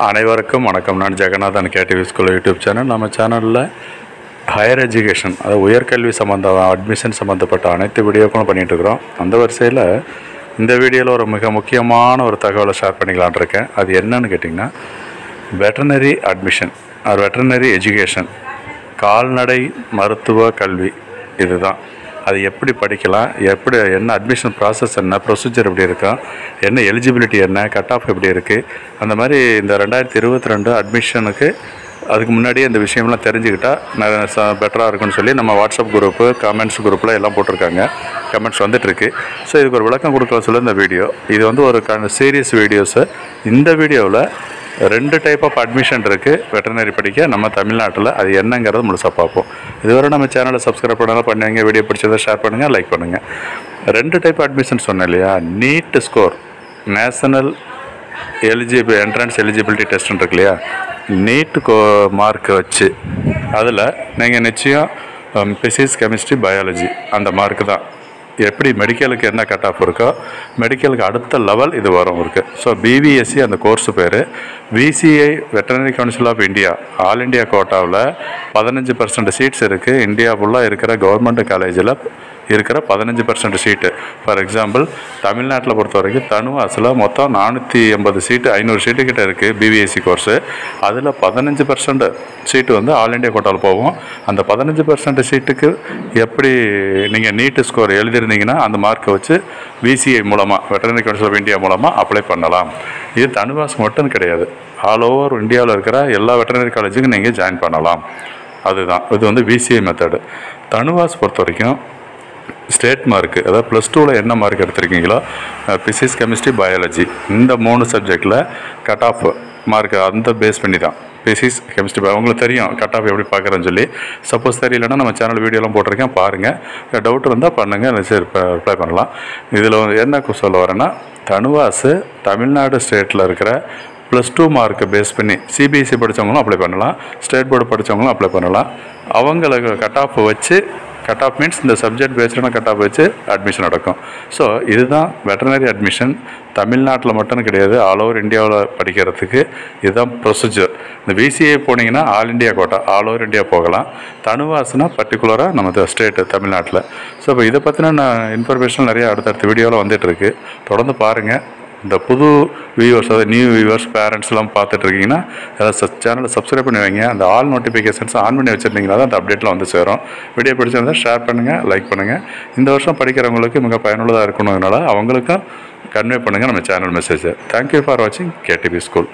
அனைவருக்கும் வணக்கம். நான் Jeganathan KTV school YouTube channel. நம்ம சேனலில் ஹையர் எஜுகேஷன், அதாவது உயர்கல்வி அட்மிஷன் சம்மந்தப்பட்ட அனைத்து வீடியோக்களும் பண்ணிகிட்ருக்குறோம். அந்த வரிசையில் இந்த வீடியோவில் ஒரு மிக முக்கியமான ஒரு தகவலை ஷேர் பண்ணிக்கலான் இருக்கேன். அது என்னன்னு கேட்டிங்கன்னா, veterinary admission R veterinary education, கால்நடை மருத்துவ கல்வி. இதுதான் அது எப்படி படிக்கலாம், என்ன அட்மிஷன் ப்ராசஸ், என்ன ப்ரொசீஜர் எப்படி இருக்கும், என்ன எலிஜிபிலிட்டி, என்ன கட் ஆஃப் எப்படி இருக்குது, அந்த மாதிரி இந்த 2022 அட்மிஷனுக்கு அதுக்கு முன்னாடியே இந்த விஷயம்லாம் தெரிஞ்சுக்கிட்டால் பெட்டராக இருக்குன்னு சொல்லி நம்ம வாட்ஸ்அப் குரூப்பு, கமெண்ட்ஸ் குரூப்பில் எல்லாம் போட்டிருக்காங்க. கமெண்ட்ஸ் வந்துட்டுருக்கு. ஸோ இதுக்கு ஒரு விளக்கம் கொடுக்க சொல்ல இந்த வீடியோ. இது வந்து ஒரு சீரியஸ் வீடியோஸு. இந்த வீடியோவில் 2 டைப் ஆஃப் அட்மிஷன் இருக்குது வெட்டர்னரி படிக்க நம்ம தமிழ்நாட்டில். அது என்னங்கிறது முழுசாக பார்ப்போம். இதுவரை நம்ம சேனலை சப்ஸ்கிரைப் பண்ணாலும் பண்ணுங்க. வீடியோ பிடிச்சதை ஷேர் பண்ணுங்கள், லைக் பண்ணுங்கள். 2 டைப் அட்மிஷன் சொன்னேன் இல்லையா. NEET score, national entrance eligibility டெஸ்ட்னு இருக்கு இல்லையா. நீட் மார்க் வச்சு அதில் நீங்கள் நிச்சயம் பிசிக்ஸ், கெமிஸ்ட்ரி, பயாலஜி அந்த மார்க்கு தான். எப்படி மெடிக்கலுக்கு என்ன கட் ஆஃப் இருக்கோ மெடிக்கலுக்கு அடுத்த லெவல் இது வரும் இருக்குது. ஸோ பிபிஎஸ்சி அந்த கோர்ஸு பேர். VCI veterinary council of India all India கோட்டாவில் 15% சீட்ஸ் இருக்குது. இந்தியா ஃபுல்லாக இருக்கிற கவர்மெண்ட் காலேஜில் இருக்கிற 15% சீட்டு. ஃபார் எக்ஸாம்பிள், தமிழ்நாட்டில் பொறுத்த வரைக்கும் தனுவாசில் மொத்தம் 480 சீட்டு, 500 சீட்டு கிட்ட இருக்குது பிபிஎஸ்சி கோர்ஸு. அதில் 15% சீட்டு வந்து ஆல் இண்டியா கோட்டாவில் போகும். அந்த 15% சீட்டுக்கு எப்படி நீங்கள் நீட்டு ஸ்கோர் எழுதிருந்தீங்கன்னா அந்த மார்க்கை வச்சு விசிஐ மூலமாக, வெட்டர்னரி கவுன்சில் ஆஃப் இந்தியா மூலமாக அப்ளை பண்ணலாம். இது தனுவாஸ் மட்டும் கிடையாது, ஆல் ஓவர் இந்தியாவில் இருக்கிற எல்லா வெட்டர்னரி காலேஜுக்கும் நீங்கள் ஜாயின் பண்ணலாம். அதுதான் இது வந்து விசிஐ மெத்தடு. தனுவாஸ் பொறுத்த வரைக்கும் ஸ்டேட் மார்க்கு, அதாவது +2ல் என்ன மார்க் எடுத்திருக்கீங்களோ, பிசிக்ஸ், கெமிஸ்ட்ரி, பயாலஜி இந்த 3 சப்ஜெக்டில் கட் ஆஃப் மார்க் அந்த பேஸ் பண்ணி தான். பிசிக்ஸ், கெமிஸ்ட்ரி, உங்களுக்கு தெரியும் கட் ஆஃப் எப்படி பார்க்குறேன்னு சொல்லி. சப்போஸ் தெரியலன்னா நம்ம சேனல் வீடியோலாம் போட்டிருக்கேன், பாருங்கள். டவுட் இருந்தால் பண்ணுங்கள், சரி ரிப்ளை பண்ணலாம். இதில் என்ன சொல்ல வரேன்னா, தனுவாசு தமிழ்நாடு ஸ்டேட்டில் இருக்கிற +2 மார்க்கை பேஸ் பண்ணி சிபிஎஸ்சி படித்தவங்களும் அப்ளை பண்ணலாம், ஸ்டேட் போர்டு படித்தவங்களும் அப்ளை பண்ணலாம். அவங்களுக்கு கட் ஆஃப் வச்சு, கட் ஆஃப் மீன்ஸ் இந்த சப்ஜெக்ட் பேஸ்டான கட் ஆஃப் வச்சு அட்மிஷன் நடக்கும். ஸோ இதுதான் வெட்டர்னரி அட்மிஷன். தமிழ்நாட்டில் மட்டும் கிடையாது, ஆல் ஓவர் இந்தியாவில் படிக்கிறதுக்கு இதுதான் ப்ரொசீஜர். இந்த விசிஏ போனீங்கன்னா all India quota, all over India போகலாம். தனுவாசுனா பர்டிகுலராக நம்ம ஸ்டேட்டு தமிழ்நாட்டில். ஸோ இப்போ இதை பற்றின இன்ஃபர்மேஷன் நிறைய அடுத்தடுத்த வீடியோவில் வந்துட்டுருக்கு. தொடர்ந்து பாருங்கள். இந்த புது வியூவர்ஸ், அதாவது நியூ வியூவர்ஸ், பேரண்ட்ஸ்லாம் பார்த்துட்ருக்கீங்கன்னா சேனலை சப்ஸ்கிரைப் பண்ணி வைங்க. அந்த ஆல் நோட்டிஃபிகேஷன்ஸ் ஆன் பண்ணி வச்சுருந்தீங்கன்னா தான் அந்த அப்டேட்லாம் வந்து சேரும். வீடியோ பிடிச்சிருந்தால் ஷேர் பண்ணுங்கள், லைக் பண்ணுங்கள். இந்த வருஷம் படிக்கிறவங்களுக்கு மிக பயனுள்ளதாக இருக்கணுங்கிறனால அவங்களுக்கும் கன்வே பண்ணுங்கள் நம்ம சேனல் மெசேஜை. தேங்க்யூ ஃபார் வாட்சிங் கேடிவி ஸ்கூல்.